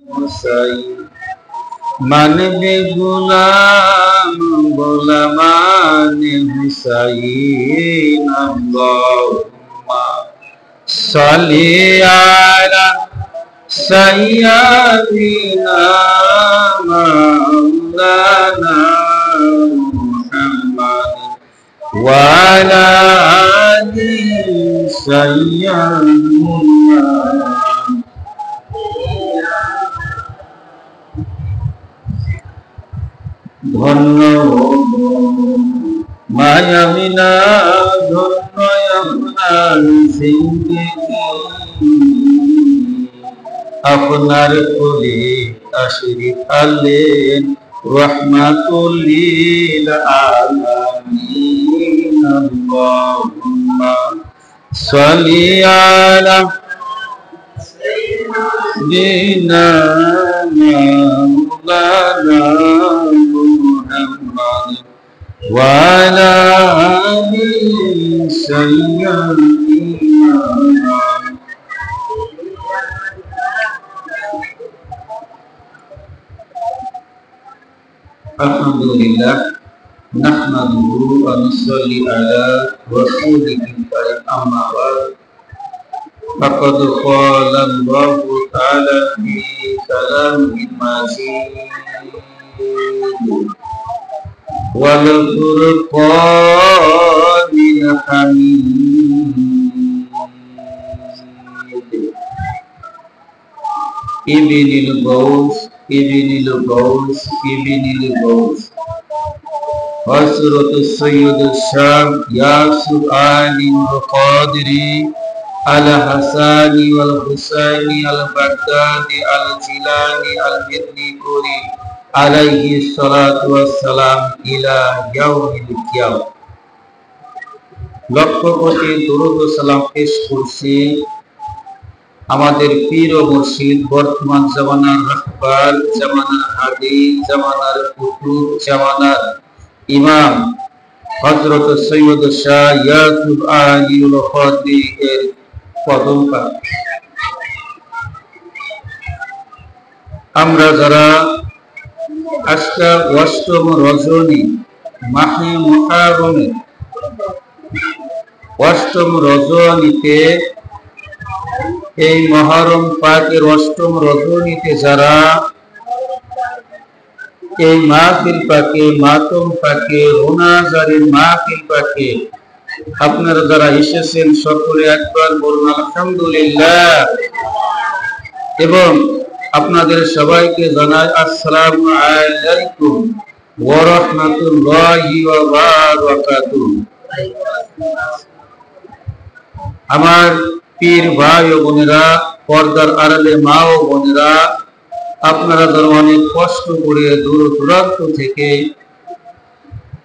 হুসাইন মানবে গোলাম গোলামানে হুসাইন আল্লাহুম্মা সাল্লি আলা সাইয়্যিদিনা মাওলানা মুহাম্মদ ওয়া আলা আলি সাইয়্যিদিনা ধন্য মায়ামিনা ধন্য আপনার জিন্দেগি আপনার কোলে তাশরিফ আনলেন রাহমাতুল লিল আলামিন আল্লাহুম্মা সাল্লি আলা সাইয়্যিদিনা মাওলানা মুহাম্মদ ওয়া আলা আলি সাইয়্যিদিনা আলহামদুলিল্লাহ নাহমাদুহু ওয়া নুসাল্লি আলা রাসূলিহিল কারীম আম্মা বা'দ فقد قال الله تعالى في كلامه المجيد والفرقان الحميد ابن الغوث حضرت السيد الشام ياسر علي القادري الحساني والحسيني البغدادي الجيلاني المدنيپوري عليه الصلاة والسلام إلى يوم القيامة লক্ষ কোটি দরুদ ও সালাম পেশ করছি আমাদের পীর ও মুর্শিদ বর্তমান জামানার রাহবার জামানার হাদি জামানার কুতুব জামানার ইমাম হযরত সৈয়দ শাহ ইয়াকুব আলীউল কাদরি এর কদম পাক আমরা যারা আজকে অষ্টম রজনী মাহে মুহররমে অষ্টম রজনীতে এই মুহররম পাকের অষ্টম রজনীতে যারা এই মাহফিল পাকে মাতম পাকে রোনাজারের মাহফিল পাকে আপনারা যারা এসেছেন সকলে একবার বলুন আলহামদুলিল্লাহ এবং আপনাদের সবাইকে জানাই আসসালামু আলাইকুম ওয়া রাহমাতুল্লাহি ওয়া বারাকাতুহু আমার পীর ভাই ও বোনেরা পর্দার আড়ালে মা ও বোনেরা আপনারা যারা অনেক কষ্ট করে দূর দূরান্ত থেকে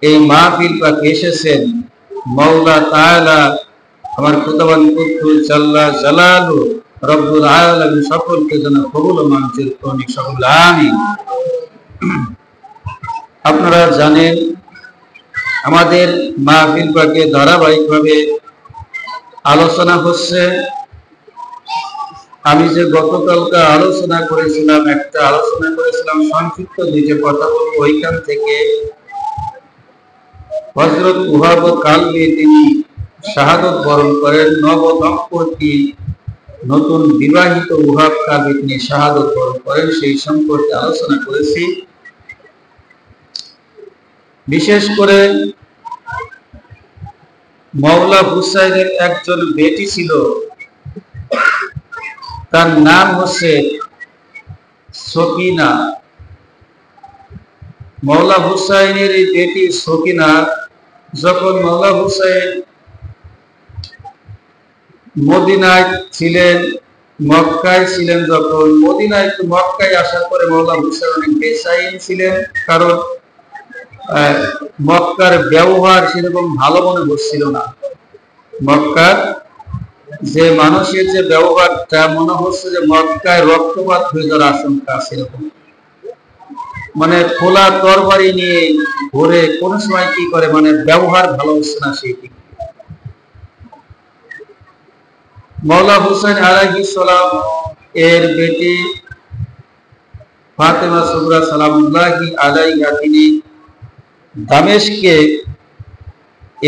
এই মাহফিল পাকে এসেছেন মাওলা তাআলা আমার খোদাবন্দ কুদ্দুস জাল্লা জালালু রব্বুল আলামিন সকলকে যেন কবুল ও মঞ্জুর করুন সকলে আমিন। আপনারা জানেন আমাদের মাহফিল পাকে ধারাবাহিকভাবে আলোচনা হচ্ছে। আমি যে গতকালকে আলোচনা করেছিলাম সংক্ষিপ্ত নিজে কথা বলবো ওইখান থেকে হযরত ওহাব কালবি তিনি শাহাদত বরণ করেন। নব দম্পতি নতুন বিবাহিত ওহাব কালবি তিনি শাহাদত বরণ করেন, সেই সম্পর্কে আলোচনা করেছি। বিশেষ করে মাওলা হুসাইনের একজন বেটি ছিল, তার নাম হচ্ছে সকিনা। মাওলা হুসাইনের এই বেটি সকিনা যখন মাওলা হুসাইন মদিনায় ছিলেন, মক্কায় ছিলেন, যখন মদিনায় মক্কায় আসার পরে মাওলা হুসাইন অনেক বেসাইন ছিলেন, কারণ মক্কার ব্যবহার সেরকম ভালো মনে হচ্ছিল না। মক্কার যে মানুষের যে ব্যবহারটা মনে হচ্ছে যে মক্কায় রক্তপাত হয়ে যাওয়ার আশঙ্কা সেরকম, মানে খোলা তরবারি নিয়ে ঘুরে কোন সময় কি করে, মানে ব্যবহার ভালো হচ্ছে না সেইটি। মাওলা হুসাইন আলাইহিস সালাম এর বেটি ফাতেমা সুগরা সালামুল্লাহি আলাইহা তিনি দামেস্কে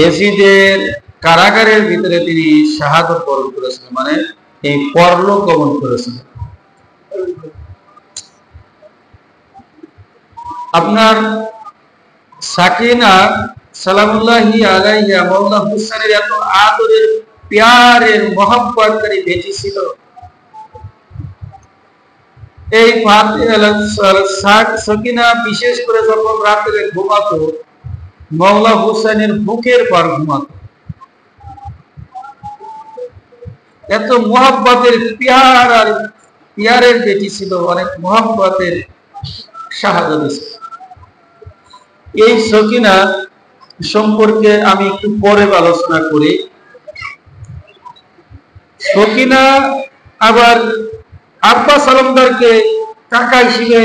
এজিদের কারাগারের ভিতরে তিনি শাহাদত বরণ করেছিলেন, মানে এই পরলোক গমন করেছিলেন। আপনার সাকিনা সালামুল্লাহি আলাইহা মাওলা হুসাইনের এত আদরের প্যারের মহব্বতকারী বেটি ছিল। এই সাকিনা বিশেষ করে যখন রাতে ঘুমাতো, মাওলা হুসাইনের বুকের পর ঘুমাতো। এত মহব্বতের প্যারের বেটি ছিল, অনেক মহব্বতের শাহাদাত ছিল। এই সকিনা সম্পর্কে আমি একটু পরে আলোচনা করি। সকিনা আবার আব্বা সালামদারকে কাকা হিসেবে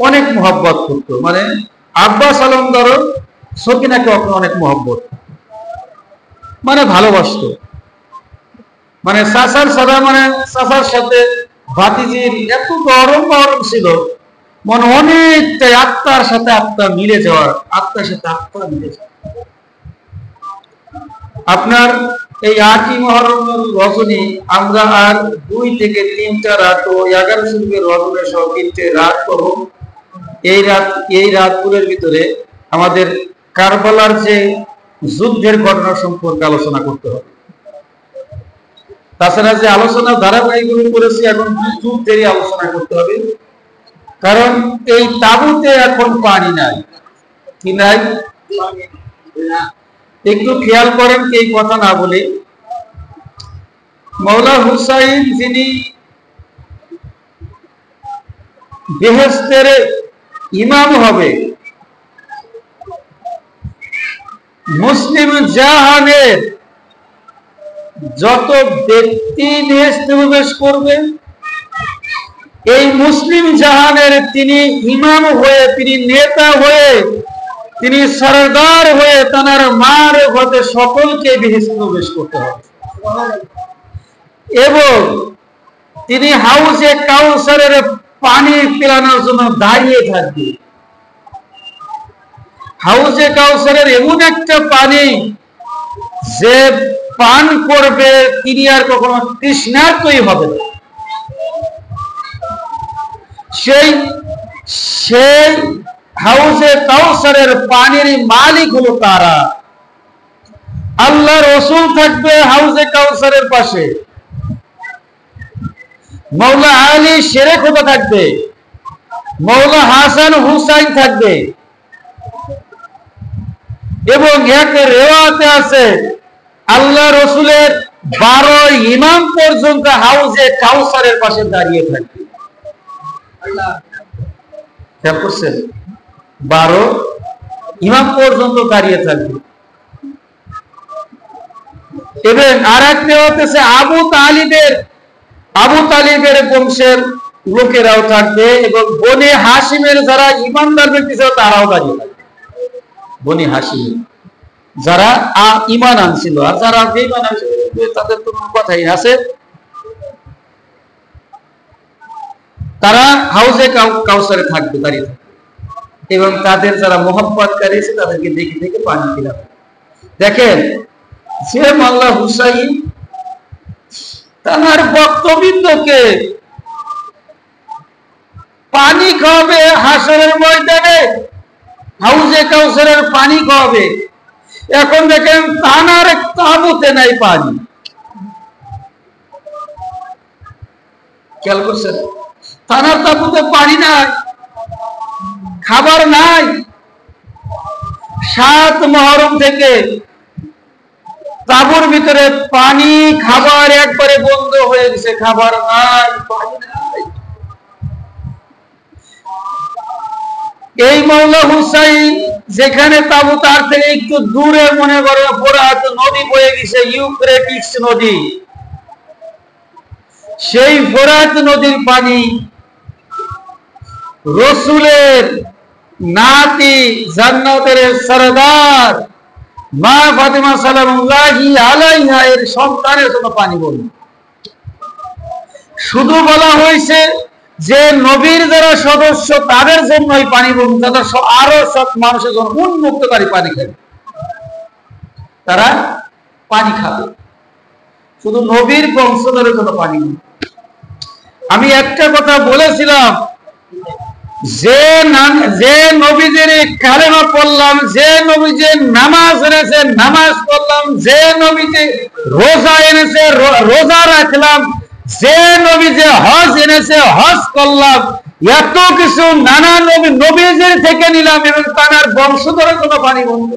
অনেক মহব্বত করতো, মানে আব্বা সালামদারও সকিনাকে অনেক মহব্বত, মানে ভালোবাসতো। মানে চাচার সাথে, মানে চাচার সাথে ভাতিজির এত গরম ছিল, মনে অনেকটাই আত্মার সাথে আত্মা মিলে যাওয়ার, আত্মার সাথে আত্মা মিলে যাওয়ার। আপনার এই 8ই মুহররমের রজনী আমরা আর 2 থেকে 3টা রাত ও 11 শরীফের রজনী সহ 3টে রাত পাবো। এই রাতগুলোর ভিতরে আমাদের কারবালার যে যুদ্ধের ঘটনা সম্পর্কে আলোচনা করতে হবে। তাছাড়া যে আলোচনা ধারাবাহিকভাবে করেছি, এখন যুদ্ধেরই আলোচনা করতে হবে। কারণ এই তাঁবুতে এখন পানি নাই, কি নাই? একটু খেয়াল করেন, এই কথা না বলে মাওলা হুসাইন যিনি বেহেশতের ইমাম হবে, মুসলিম জাহানের যত ব্যক্তি বেহেশতে প্রবেশ করবে, এই মুসলিম জাহানের তিনি ইমাম হয়ে, তিনি নেতা হয়ে, তিনি সরদার হয়ে তার মার হতে সকলকে বেহেশতে প্রবেশ করতে হবে। এবং তিনি হাউজে কাউসারের পানি পিলানোর জন্য দাঁড়িয়ে থাকবে। হাউজে কাউসারের এমন একটা পানি যে পান করবে তিনি আর কখনো তৃষ্ণার্তই হবে না। সেই হাউজে কাউসারের পানির মালিক হলো তারা। আল্লাহ রসুল থাকবে হাউজে কাউসারের পাশে, মৌলা আলী শেরে খোদা থাকবে, মৌলা হাসান হুসাইন থাকবে। এবং এক রেওয়াতে আছে আল্লাহ রসুলের 12 ইমাম পর্যন্ত হাউজে কাউসারের পাশে দাঁড়িয়ে থাকবে। 12 ইমাম পর্যন্ত দাঁড়িয়ে থাকবে। এবং আর এক রেওয়াতে আছে আবু তালিবের বংশের লোকেরাও থাকবে, এবং বনে হাশিমের যারা ইমানদার ব্যক্তি ছিল তারাও দাঁড়িয়ে থাকবে। বনে হাশিমের যারা ঈমান আনছিল, আর যারা বেঈমান আনছিল তাদের তো কোনো কথাই আছে, তারা হাউজে কাউসারে থাকবে, দাঁড়িয়ে থাকবে। এবং তাদের যারা মোহাব্বতকারী আছে তাদেরকে দেখে দেখে পানি পিলাবে। দেখেন যে মাওলা হুসাইন তার ভক্তবৃন্দকে পানি খাওয়াবে, হাসরের ময়দানে হাউজে কাউসারের পানি খাওয়াবে। এখন দেখেন তানার তাঁবুতে নাই পানি। খেয়াল করছেন? তানার তাঁবুতে পানি নাই, খাবার নাই। 7 মুহররম থেকে তাঁবুর ভিতরে পানি খাবার একবারে বন্ধ হয়ে গেছে, খাবার নাই, পানি নাই। এই মাওলা হুসাইন যেখানে তাঁবু, তার থেকে একটু দূরে মনে করে ফোরাত নদী বয়ে গেছে, ইউফ্রেটিস নদী। সেই ফোরাত নদীর পানি রসুলের নাতি জান্নাতের সরদার মা ফাতেমা সালামুল্লাহি আলাইহা এর সন্তানের জন্য পানি বলল। শুধু বলা হয়েছে যে নবীর যারা সদস্য তাদের জন্যই পানি বন্ধ, তারা আরো সব মানুষের জন্য উন্মুক্তকারী পানি খাবে, তারা পানি খাবে, শুধু নবীর বংশধরের জন্য পানি। আমি একটা কথা বলেছিলাম, যে নবীদের কালেমা পড়লাম, যে নবীজি নামাজ এনেছে নামাজ পড়লাম, যে নবীজি রোজা এনেছে রোজা রাখলাম, যে নবীজি হজ এনেছে হজ করলাম, এত কিছু নানা নবীজির থেকে নিলাম এবং তার বংশধরের জন্য পানি বন্ধ।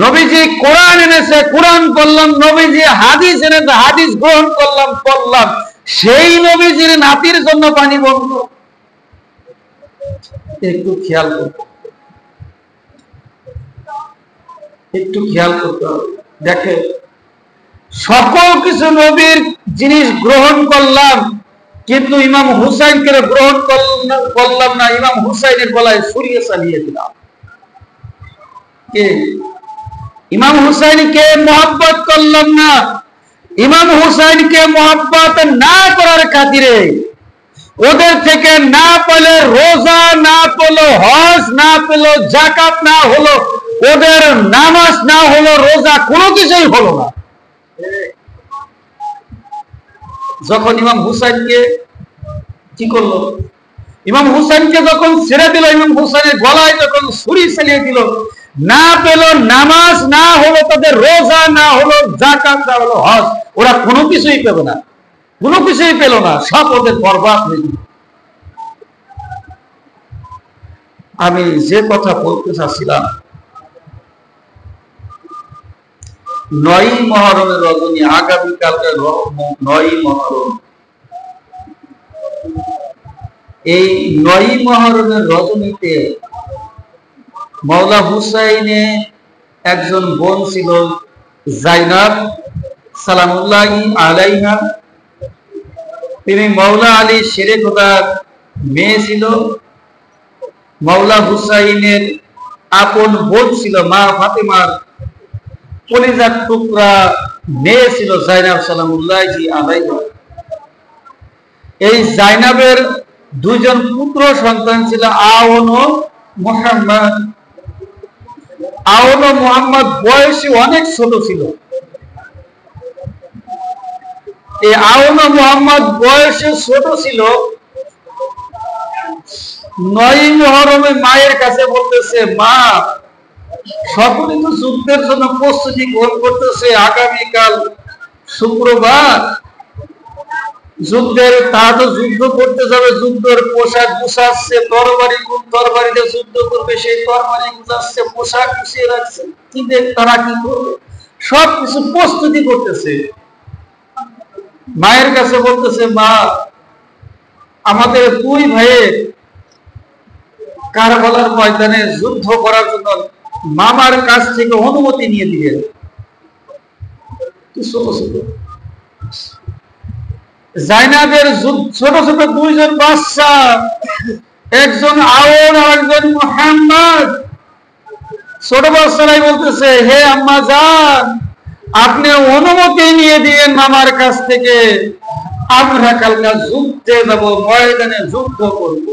নবীজি কোরআন এনেছে কোরআন পড়লাম, নবীজি হাদিস এনেছে হাদিস গ্রহণ করলাম পড়লাম, সেই নবীজির নাতির জন্য পানি বন্ধ। একটু খেয়াল করতে, একটু খেয়াল করতে হবে। দেখে সকল কিছু নবীর জিনিস গ্রহণ করলাম, কিন্তু ইমাম হুসাইনকে গ্রহণ করলাম না, ইমাম হুসাইনের গলায় ছুরি চালিয়ে দিলাম। কে? ইমাম হুসাইনকে মোহাব্বত করলাম না, ইমাম হুসাইনকে মোহাব্বত না করার খাতিরে ওদের থেকে না পেলে রোজা, না পেলো হজ, না পেলো যাকাত, না হলো ওদের নামাজ, না হলো রোজা, কোনো কিছুই হলো না। যখন ইমাম হুসাইনকে কি করলো, ইমাম হুসাইনকে যখন ছেড়ে দিল, ইমাম হুসাইনের গলায় যখন ছুরি চালিয়ে দিল, না পেল নামাজ, না হলো তাদের রোজা, না হলো যাকাত, না হলো হজ, ওরা কোনো কিছুই পেবে না, কোনো কিছুই পেল না, সব ওদের বরবাদ হয়ে গেল। আমি যে কথা বলতে চাচ্ছিলাম, 9ই মুহররমের রজনী, আগামীকালকে 9ই মুহররম, এই 9ই মুহররমের রজনীতে মাওলা হুসাইনে একজন বোন ছিল জাইনাব সালামুল্লাহি আলাইহা, তিনি মাওলা আলী শেরে খোদার মেয়ে ছিল। মাওলা হুসাইনের আপন বোন ছিল, মা ফাতেমার কলিজার টুকরা মেয়ে ছিল জাইনাব সালামুল্লাহি আলাইহা। এই জাইনাবের দুইজন পুত্র সন্তান ছিল আওন ও মুহাম্মদ। আওন ও মুহাম্মদ বয়সে অনেক ছোট ছিল। এই আওন ও মুহাম্মদ বয়সে ছোট ছিল, 9ই মুহররমে মায়ের কাছে বলতেছে, মা সকলে তো যুদ্ধের জন্য প্রস্তুতি গ্রহণ করতেছে, আগামীকাল শুক্রবার যুদ্ধের, তারা তো যুদ্ধ করতে যাবে, যুদ্ধের পোশাক গুছাচ্ছে, তরবারি কোন তরবারিতে যুদ্ধ করবে সেই তরবারি গুছাচ্ছে, পোশাক গুছিয়ে রাখছে, কিন্তু তারা কি করবে, সব কিছু প্রস্তুতি করতেছে। মায়ের কাছে বলতেছে, মা আমাদের দুই ভাইয়ের কারবালার ময়দানে যুদ্ধ করার জন্য মামার কাছ থেকে অনুমতি নিয়ে দিলেন। জাইনাবের ছোট ছোট দুইজন বাচ্চা, একজন আওন আর একজন মুহাম্মদ, ছোট বাচ্চারাই বলতেছে, হে আম্মা জান, আপনি অনুমতি নিয়ে দিয়েন মামার কাছ থেকে, আমরা কালকে যুদ্ধে যাব, ময়দানে যুদ্ধ করব,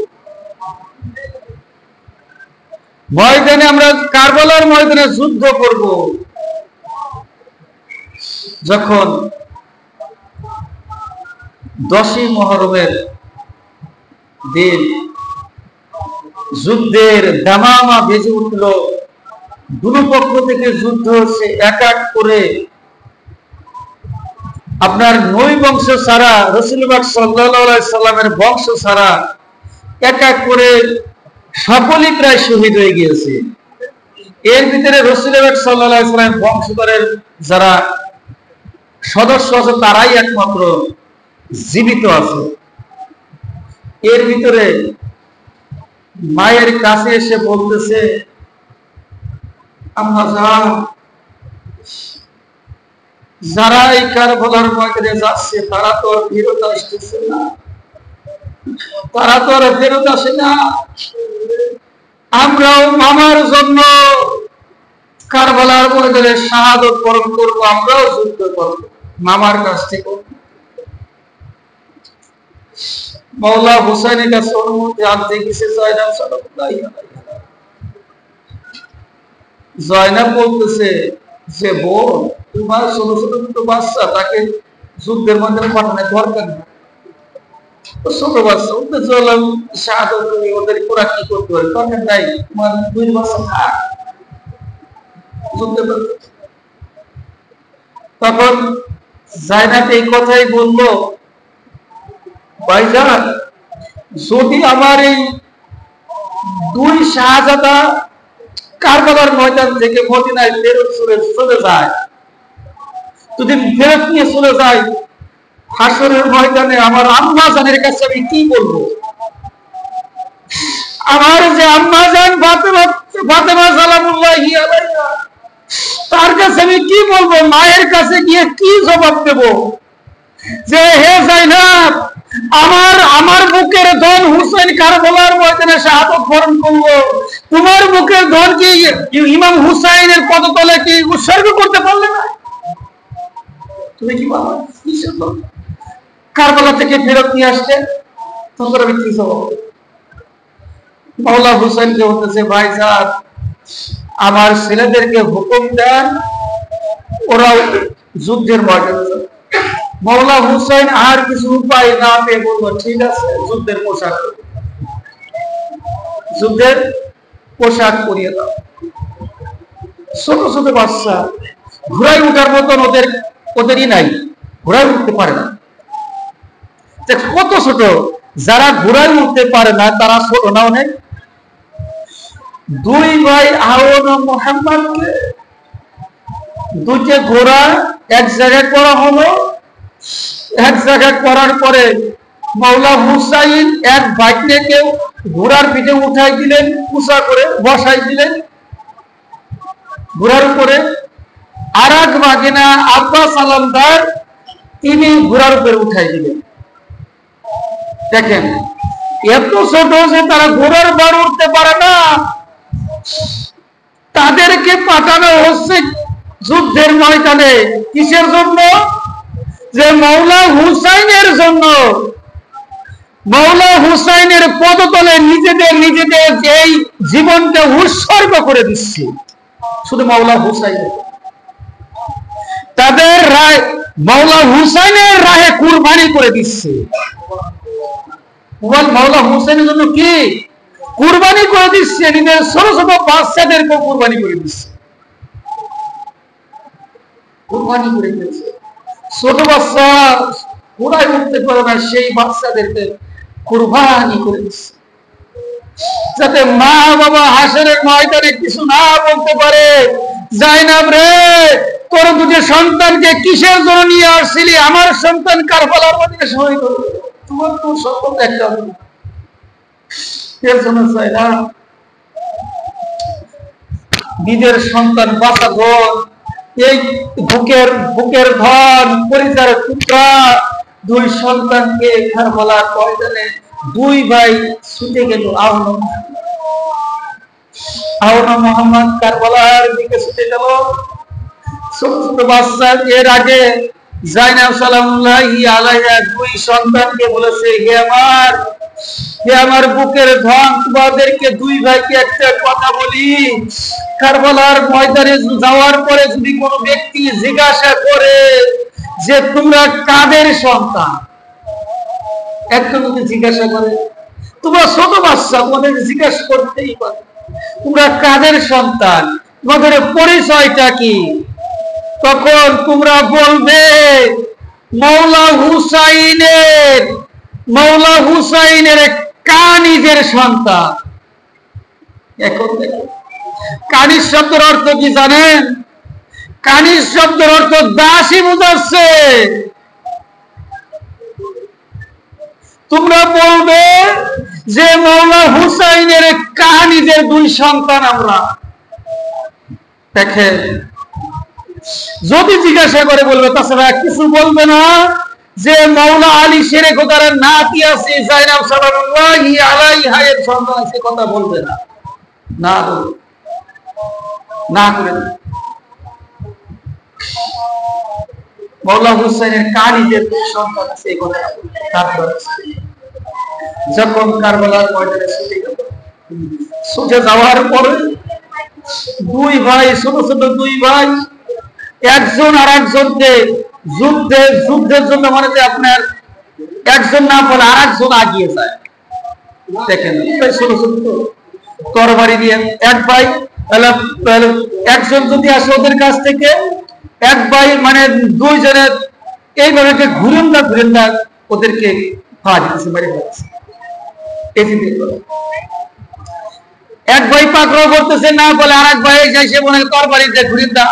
ময়দানে আমরা কারবালার ময়দানে যুদ্ধ করব। যখন 10ই মুহররমের দিন যুদ্ধের দামামা বেজে উঠল, দুই পক্ষ থেকে যুদ্ধ হচ্ছে, এক এক করে আপনার নবী বংশ ছাড়া, রাসূলুল্লাহ সাল্লাল্লাহু আলাইহি সাল্লামের বংশ ছাড়া এক এক করে সকলেই প্রায় শহীদ হয়ে গিয়েছে। এর ভিতরে রাসূলুল্লাহ সাল্লাল্লাহু আলাইহি সাল্লামের বংশধরের যারা সদস্য আছে তারাই একমাত্র জীবিত আছে। এর ভিতরে মায়ের কাছে এসে বলতেছে, আম্মা জান, যারা এই কারবালার ময়দানে যাচ্ছে তারা তো ফেরত আসতেছে না, তারা তো আর ফেরত আসে না, আমরাও মামার জন্য কারবালার ময়দানে শাহাদত বরণ করবো, আমরাও যুদ্ধ করবো মামার কাছ থেকে। মাওলা হুসাইনের কাছে অনুমতি আনতে গেছে জয়নাব সালামুল্লাহি আলাইহা। জয়নাব বলতেছে যে বোন, তোমার ছোট ছোট দুটো বাচ্চা, তাকে যুদ্ধের মধ্যে পাঠানোর দরকার নেই। ছোট বাচ্চা ওদের জলাম শাহাদত, তুমি ওদের পুরা কি করতে পারে, দরকার নাই, তোমার দুই বাচ্চা থাক যুদ্ধে। তখন জায়নাব এই কথাই বললো, ভাইজান যদি আমার এই দুই শাহজাদা কারবালার ময়দান থেকে মদিনায় ফেরত চলে যায়, যদি ফেরত নিয়ে চলে যায়, হাসরের ময়দানে আমার আম্মা জানের কাছে আমি কি বলবো? আমার যে আম্মা জান ফাতেমা সালামুল্লাহি আলাইহা, তার কাছে আমি কি বলবো? মায়ের কাছে গিয়ে কি জবাব দেব? যে হে জাইনাব, আমার বুকের ধন হুসাইন কারবালার ময়দানে শাহাদাত বরণ করলো, তোমার বুকের ধন কি ইমাম হুসাইনের পদতলে কি উৎসর্গ করতে পারলে না? তুমি কি বলো? কারবালা থেকে ফেরত নিয়ে আসলে তখন আমি কি জবাব দেব? মাওলা হুসাইনকে বলতেছে, ভাইজান আমার ছেলেদেরকে হুকুম দেন, ওরা যুদ্ধের ময়দানে যাবে। মাওলা হুসাইন আর কিছু উপায় না পেয়ে বলবো, ঠিক আছে, যুদ্ধের পোশাক পরিয়ে দাও। ছোট ছোট বাচ্চা, ঘোড়ায় উঠার মতন ওদেরই নাই, ঘোড়ায় উঠতে পারে না। কত ছোট, যারা ঘোড়ায় উঠতে পারে না তারা ছোট না অনেক? দুই ভাই আওন ও মুহাম্মদকে দুইটা ঘোড়া এক জায়গায় করা হলো। এক জায়গায় করার পরে মাওলা হুসাইন এক ভাগ্নেকে ঘোড়ার পিঠে উঠাই দিলেন, উঁচা করে বসাই দিলেন ঘোড়ার উপরে। আর এক ভাগিনা আব্বাস আলমদার, তিনি ঘোড়ার উপরে উঠাই দিলেন। দেখেন এত ছোট যে তারা ঘোড়ার বাড়ি উঠতে পারে না, তাদেরকে পাঠানো হচ্ছে যুদ্ধের ময়দানে। কিসের জন্য? যে মাওলা হুসাইনের জন্য। মাওলা হুসাইনের পদতলে নিজেদের এই জীবনকে উৎসর্গ করে দিচ্ছে, শুধু মাওলা হুসাইনের। তাদের রায় মাওলা হুসাইনের রাহে কুরবানি করে দিচ্ছে। মাওলা হুসাইনের জন্য কি কুরবানি করে দিচ্ছে? নিজের ছোট ছোট বাচ্চাদেরকে কুরবানি করে দিচ্ছে। কুরবানি করে দিচ্ছে। ছোট বাচ্চা ঘোড়ায় উঠতে পারে না, সেই বাচ্চাদেরকে কুরবানি করে দিচ্ছে, যাতে মা বাবা হাসরের ময়দানে কিছু না বলতে পারে, জাইনাব রে, তোর দুটো সন্তানকে কিসের জন্য নিয়ে আসছিলি? আমার সন্তান কারবালার ময়দানে শহীদ হলো, তোমার তো সন্তান একটা এর জন্য জাইনাব নিজের সন্তান বাঁচাবো, এই বুকের ধন পরিচার টুকরা দুই সন্তানকে কারবালার ময়দানে দুই ভাই ছুটে গেল। আওনা মোহাম্মদ কারবালার দিকে ছুটে গেল, ছোট ছোট বাচ্চা। এর আগে জাইনাব সালামুল্লাহি আলাইহা দুই সন্তানকে বলেছে, হে আমার বুকের ধন, তোমাদেরকে দুই ভাইকে একটা কথা বলি, কারবালার ময়দানে যাওয়ার পরে যদি কোনো ব্যক্তি জিজ্ঞাসা করে যে তোমরা কাদের সন্তান, একটা যদি জিজ্ঞাসা করে, তোমরা ছোট বাচ্চা, তোমাদের জিজ্ঞাসা করতেই পারে তোমরা কাদের সন্তান, তোমাদের পরিচয়টা কি? তখন তোমরা বলবে মাওলা হুসাইনের কানিজের সন্তান। এখন দেখো কানিজ শব্দের অর্থ কি জানেন? কানিজ শব্দের অর্থ দাসী বোঝাচ্ছে। তোমরা বলবে যে মাওলা হুসাইনের কানিজের দুই সন্তান আমরা। দেখেন যদি জিজ্ঞাসা করে বলবে, তাছাড়া কিছু বলবে না। যে মাওলা আলী শেরে খোদার নাতি আছে, জাইনাব সালামুল্লাহি আলাইহা এর সন্তান আছে, কথা বলবে না, না করে মাওলা হুসাইনের কানিজের দুই সন্তান আছে, এই কথা তারপর যখন কারবালার ময়দানে ছুটে যাওয়ার পরে দুই ভাই, ছোট ছোট দুই ভাই, একজন আর একজনকে যুদ্ধের জন্য মানে যে আপনার একজন না বলে আর একজন আগিয়ে যায়। দেখেন ছোট ছোট তরবারি দিয়ে এক ভাই, একজন যদি আসে ওদের কাছ থেকে, এক ভাই মানে দুইজনের এইভাবে ঘুরেন না ওদেরকে এক ভাই পাকড়াও করতেছে না বলে আর এক ভাই যাইছে মনে তরবারি দিয়ে ঘুরেন না,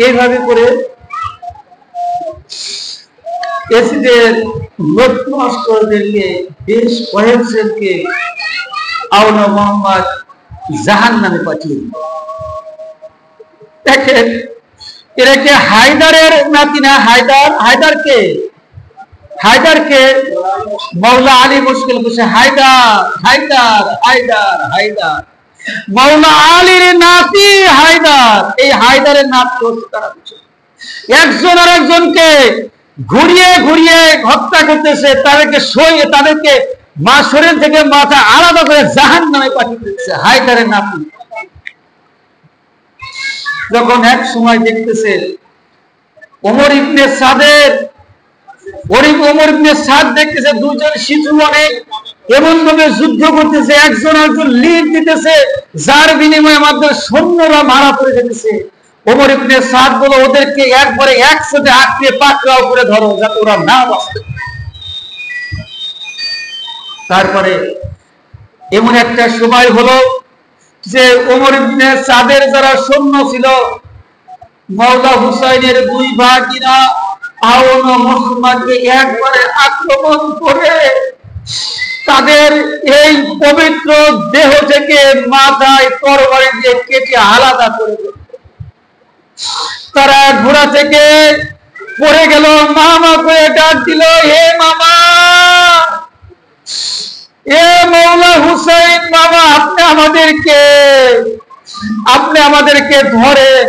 এইভাবে করে এসিদের লক্ষ্যদেরকে বেশ কয়েকজনকে আওলা মোহাম্মদ জাহান্নামে পাঠিয়ে দিল। দেখেন এটাকে হায়দারের নাতি না, হায়দারকে মৌলা আলী মুশকিল করছে, হায়দার মৌলা আলীর নাতি হায়দার। এই হায়দারের নাতি একজন আর একজনকে ঘুরিয়ে ঘুরিয়ে হত্যা করতেছে, তাদেরকে মা শরীর থেকে মাথা আলাদা করে জাহান্নামে পাঠিয়ে দিচ্ছে হায়দারের নাতি। যখন এক সময় দেখতেছে ওমর ইবনে সাদ দেখতেছে দুজন শিশু অনেক এমন ভাবে যুদ্ধ করতেছে, একজন একজন লিড দিতেছে, যার বিনিময়ে আমাদের সৈন্যরা মারা পড়ে যেতেছে। ওমর ইবনে সাদ বলে ওদেরকে একবারে একসাথে আঁকড়ে পাকড়াও করে ধরো যাতে ওরা না বাঁচে। তারপরে এমন একটা সময় হলো যে ওমর ইবনে সাদের যারা সৈন্য ছিল, মাওলা হুসাইনের দুই ভাগিনা আওন ও মুহাম্মদকে একবারে আক্রমণ করে তাদের এই পবিত্র দেহ থেকে মাথায় তরবারি দিয়ে কেটে আলাদা করে দিল। তারা ঘোড়া থেকে পড়ে গেল, মামা করে ডাক দিল, হে মামা, এ মাওলা হুসাইন মামা, আপনি আমাদেরকে ধরেন।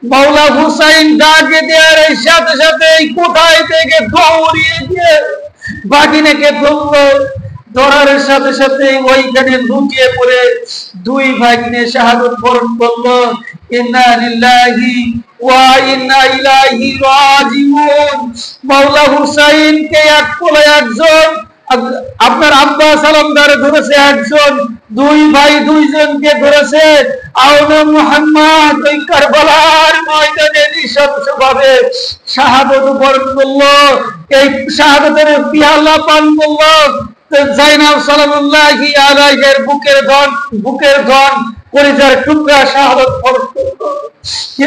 মাওলা হুসাইন ডাকে দেওয়ার সাথে সাথে কোথায় থেকে দৌড়িয়ে দিয়ে বাগিনাকে ধরলো, ধরার সাথে সাথে ওইখানে লুটিয়ে পড়ে দুই ভাগিনে শাহাদত বরণ করলো। ইন্না লিল্লাহি ওয়া ইন্না ইলাইহি রাজিউন। মাওলা হুসাইনকে এক কোলে একজন, আপনার আব্বা সালামদার ধরেছে একজন, দুই ভাই দুইজনকে ধরেছে। আওলা মুহাম্মদ ওই কারবালার ময়দানে নিঃশব্দভাবে শাহাদত বরণ করলো, এই শাহাদতের পিয়ালা পান করলো। জাইনাব সালামুল্লাহি আলাইহির বুকের ধন কলিজার টুকরা শাহাদত বরণ করলো।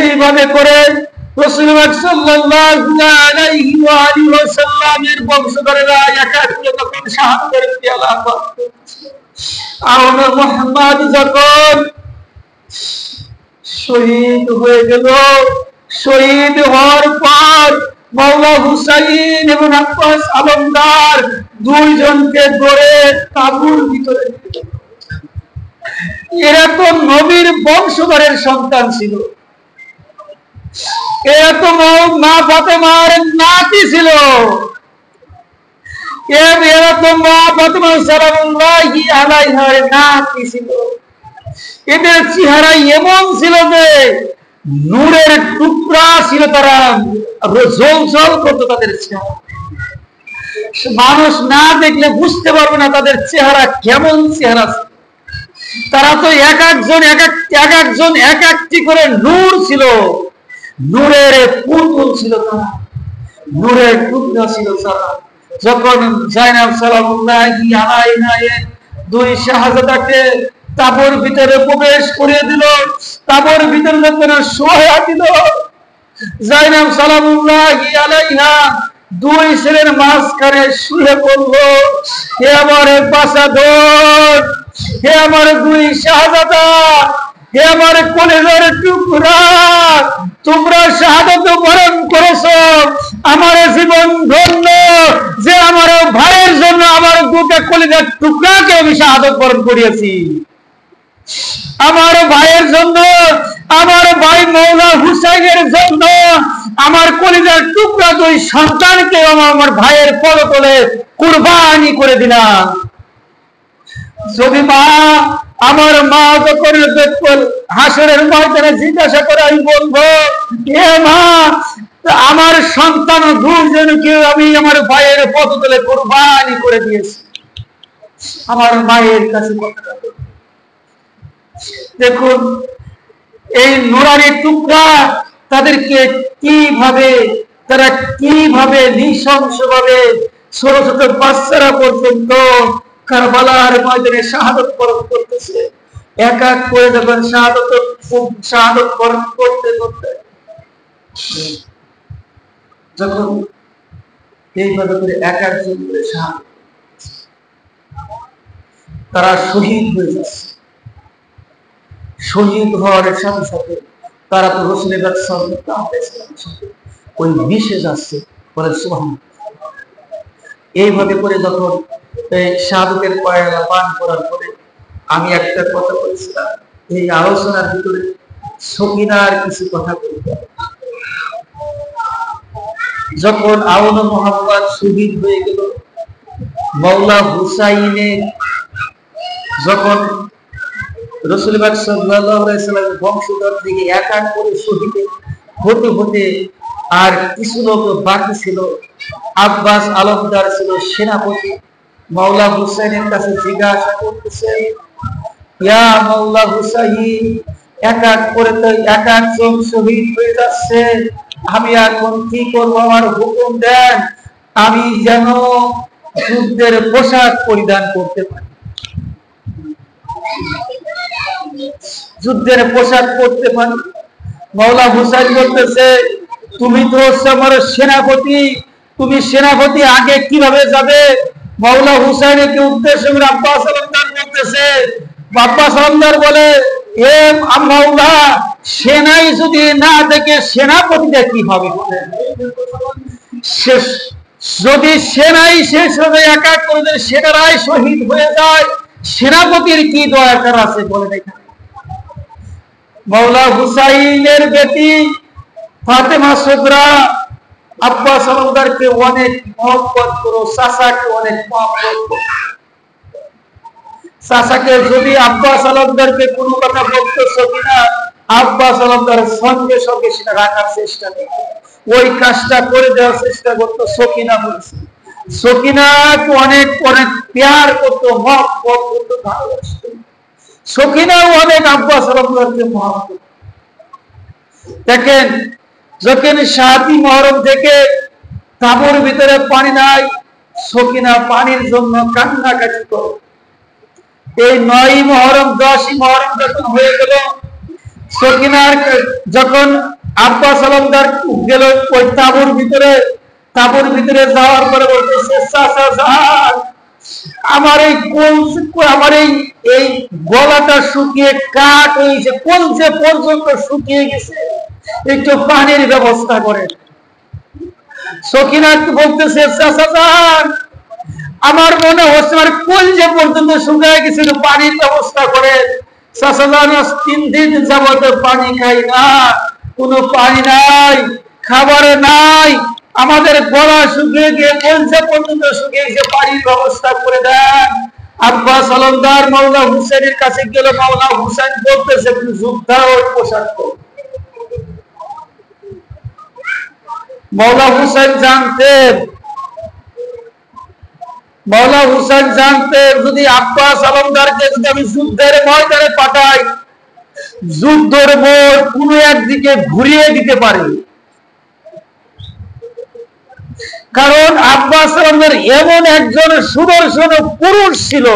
এইভাবে করে রাসূলুল্লাহ সাল্লাল্লাহু আলাইহি ওয়া আলিহি ওয়াসাল্লামের বংশধরেরা একাত্রে যখন শাহাদাতের পিয়ালা পান করছে, আওলা মুহাম্মদ যখন শহীদ হয়ে গেল, শহীদ হওয়ার পর মাওলা হুসাইন এবং আব্বাস আলমদার দুইজনকে ধরে তাঁবুর ভিতরে দিল। এরা তো নবীর বংশধরের সন্তান ছিল, এরা তো মা ফাতেমার নাতি ছিল, এরা তো মা ফাতেমা সালামুল্লাহি আলাইহার নাতি ছিল। এদের চেহারা এমন ছিল যে নূরের টুকরা ছিল, তারা জ্বলজ্বল করতো তাদের চেহারা। মানুষ না দেখলে বুঝতে পারবে না তাদের চেহারা কেমন চেহারা। তারা তো এক একজন এক একটি করে নূর ছিল, নূরের পুতুল ছিল, তারা নূরের টুকরা ছিল তারা। যখন জাইনাব সালামুল্লাহি আলাইহা দুই শাহজাদাকে তাঁবুর ভিতরে প্রবেশ করে দিল, তাঁবুর ভিতরে যখন শোয়া দিল, জাইনাব সালামুল্লাহি আলাইহা দুই ছেলের মাঝখানে শুয়ে পড়লো। হে আমার বাসাধর, হে আমার দুই শাহজাদা, হে আমার কলিজার টুকরা, তোমরা শাহাদাত বরণ করেছো, আমার জীবন ধন্য যে আমার ভাইয়ের জন্য আমার দুটো কলিজার টুকরাকে আমি শাহাদাত বরণ করিয়েছি। আমার ভাইয়ের জন্য, আমার ভাই মৌলা হুসাইনের জন্য আমার কলিজার টুকরা দুই সন্তানকে আমার ভাইয়ের পদতলে কুরবানি করে দিলাম। যদি মা, আমার মা যখন হাসরের ময়দানে জিজ্ঞাসা করে আমি বলবো, এ মা, আমার সন্তান দুজনকে আমি আমার ভাইয়ের পদতলে কুরবানি করে দিয়েছি, আমার মায়ের কাছে কথাটা দেখুন। এই নুরানি টুকরা তাদেরকে তারা কিভাবে নৃশংসভাবে ছোট ছোট বাচ্চারা পর্যন্ত কারবালার ময়দানে শাহাদত বরণ করতেছে। এক এক করে যখন শাহাদত বরণ করতে করতে যখন এইভাবে করে এক একজন করে শাহাদত, তারা শহীদ হয়ে যাচ্ছে। শহীদ হওয়ার সাথে সাথে তারা তো রাসূলের সাল্লাল্লাহু আলাইহি ওয়াসাল্লামের সাথে ওই মিশে যাচ্ছে, বলে সুবহানাল্লাহ। এইভাবে করে যখন এই শাহাদাতের পয়লা পান করার পরে আমি একটা কথা বলেছিলাম, এই আলোচনার ভিতরে সকিনার কিছু কথা বলতে। যখন আউন মুহাম্মদ শহীদ হয়ে গেল, মওলা হুসাইনের যখন রাসূল পাক সাল্লাল্লাহু আলাইহি ওয়াসাল্লামের বংশধর থেকে এক এক করে শহীদ হতে হতে আর কিছু লোক বাকি ছিল। আব্বাস আলমদার ছিল সেনাপতি, মওলা হুসাইনের কাছে জিজ্ঞাসা করতেছে, ইয়া মওলা হুসাইন, এক এক করে তো এক একজন শহীদ হয়ে যাচ্ছে, আমি এখন কি করবো, আমার হুকুম দেন, আমি যেন যুদ্ধের পোশাক পরিধান করতে পারি, যুদ্ধের পোশাক পরতে পারি। মওলা হুসাইন বলতেছে, তুমি তো আমার সেনাপতি, তুমি সেনাপতি আগে কিভাবে যাবে? মওলা হুসাইনকে উদ্দেশ্য করে আব্বাস আলমদার বলতেছে, আব্বাস আলমদার বলে, এ মওলা, সেনাই যদি না দেখে সেনাপতিটা কি হবে? যদি সেনাই শেষ হবে, এক এক করে সেনারাই শহীদ হয়ে যায়, সেনাপতির কি দরকার আছে বলে দেখেন। মওলা হুসাইনের বেটি ফাতেমা সুগরা আব্বাস আলমদারকে অনেক মহব্বত করো, চাচাকে অনেক মহব্বত করো। চাচাকে যদি আব্বাস আলমদারকে কোনো কথা বলতেছ কিনা, আব্বাস আলমদার সঙ্গে সঙ্গে সেটা রাখার চেষ্টা নেই, ওই কাজটা করে দেওয়ার চেষ্টা করতো। সকিনা বলছে, সকিনাকে অনেক অনেক প্যার করতো, মহব্বত করতো, ভালোবাসতো। সকিনাও অনেক আব্বাস আলমদারকে মহব্বত। দেখেন, যখন ৭ই মুহররম থেকে তাঁবুর ভিতরে পানি নাই, সকিনা পানির জন্য কান্নাকাটি করে। এই ৯ই মুহররম ১০ই মুহররম যখন হয়ে গেল, সকিনার যখন আব্বাস আলমদার গেল ওই তাঁবুর ভিতরে যাওয়ার পরে বলতেছে, চাচা যান, আমার এই গলাটা শুকিয়ে কাঠ হয়েছে, কলজে পর্যন্ত শুকিয়ে গেছে, একটু পানির ব্যবস্থা করেন। সকিনা বলতেছে, চাচা যান, আমার মনে হচ্ছে আমার কলজে পর্যন্ত শুকিয়ে গেছে, পানির ব্যবস্থা করেন। চাচা যান, ৩ দিন যাবত পানি খাই না, কোনো পানি নাই, খাবার নাই, আমাদের গলা শুকিয়ে গিয়ে কলজে পর্যন্ত শুকিয়ে গেছে, পানির ব্যবস্থা করে দেন। আব্বাস আলমদার মওলা হুসাইনের কাছে গেল, মওলা হুসাইন বলতেছে, যুদ্ধার পোশাক করো। মওলা হুসাইন জানতেন যদি আব্বাস আলমদারকে যদি আমি যুদ্ধের ময়দানে পাঠাই, যুদ্ধের মোড় কোন একদিকে ঘুরিয়ে দিতে পারে। কারণ আব্বাস আলমদার এমন একজন সুদর্শন পুরুষ ছিল,